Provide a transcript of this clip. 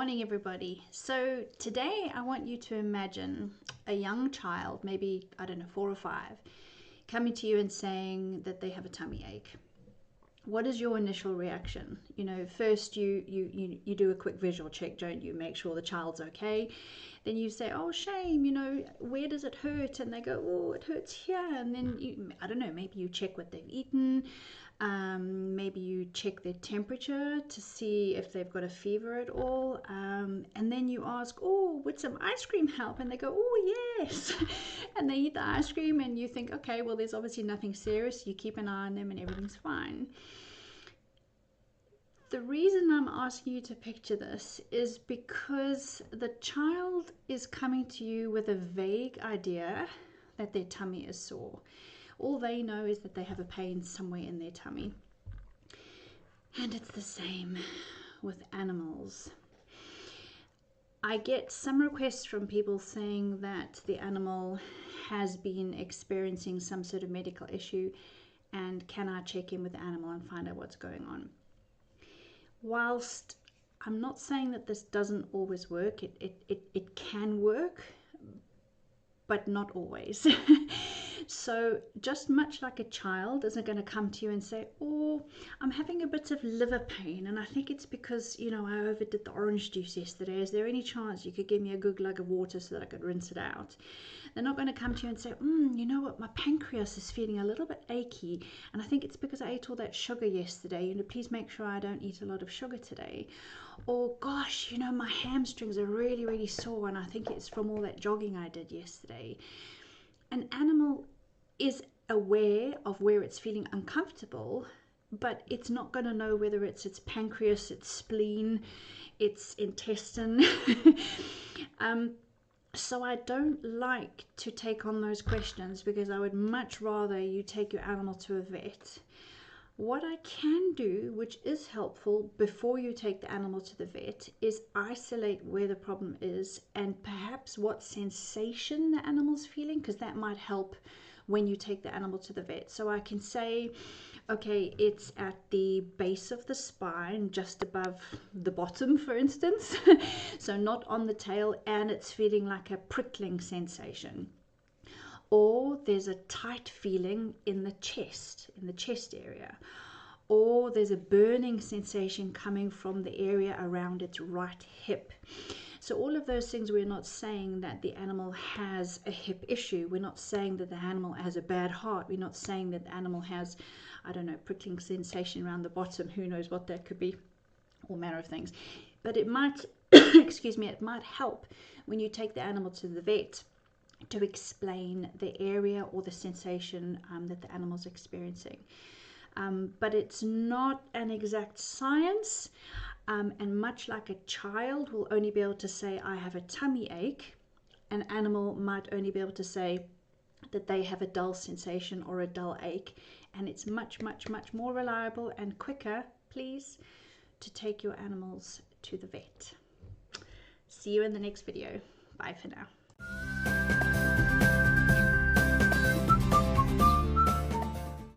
morning, everybody. So today I want you to imagine a young child, maybe, I don't know, 4 or 5, coming to you and saying that they have a tummy ache. What is your initial reaction? You know, first you do a quick visual check, don't you? Make sure the child's okay. Then you say, oh, shame, you know, where does it hurt? And they go, oh, it hurts here. And then you, I don't know, maybe you check what they've eaten. Maybe you check their temperature to see if they've got a fever at all. And then you ask, oh, would some ice cream help? And they go, oh, yes. And they eat the ice cream and you think, okay, well, there's obviously nothing serious. You keep an eye on them and everything's fine. The reason I'm asking you to picture this is because the child is coming to you with a vague idea that their tummy is sore. All they know is that they have a pain somewhere in their tummy. And it's the same with animals. I get some requests from people saying that the animal has been experiencing some sort of medical issue, and can I check in with the animal and find out what's going on? Whilst I'm not saying that this doesn't always work, it can work, but not always. So just much like a child isn't going to come to you and say, oh, I'm having a bit of liver pain and I think it's because, you know, I overdid the orange juice yesterday. Is there any chance you could give me a good glug of water so that I could rinse it out? They're not going to come to you and say, you know what, my pancreas is feeling a little bit achy and I think it's because I ate all that sugar yesterday. You know, please make sure I don't eat a lot of sugar today. Or, gosh, you know, my hamstrings are really, really sore and I think it's from all that jogging I did yesterday. An animal is aware of where it's feeling uncomfortable, but it's not going to know whether it's its pancreas, its spleen, its intestine. So I don't like to take on those questions because I would much rather you take your animal to a vet. What I can do, which is helpful before you take the animal to the vet, is isolate where the problem is and perhaps what sensation the animal's feeling, because that might help when you take the animal to the vet. So I can say, okay, it's at the base of the spine, just above the bottom, for instance. So not on the tail, and it's feeling like a prickling sensation. Or there's a tight feeling in the chest area. Or there's a burning sensation coming from the area around its right hip. So all of those things, we're not saying that the animal has a hip issue. We're not saying that the animal has a bad heart. We're not saying that the animal has, I don't know, prickling sensation around the bottom. Who knows what that could be? All manner of things. But it might, excuse me, it might help when you take the animal to the vet to explain the area or the sensation that the animal's experiencing. But it's not an exact science, and much like a child will only be able to say, I have a tummy ache, an animal might only be able to say that they have a dull sensation or a dull ache, and it's much, much, much more reliable and quicker, please, to take your animals to the vet. See you in the next video. Bye for now.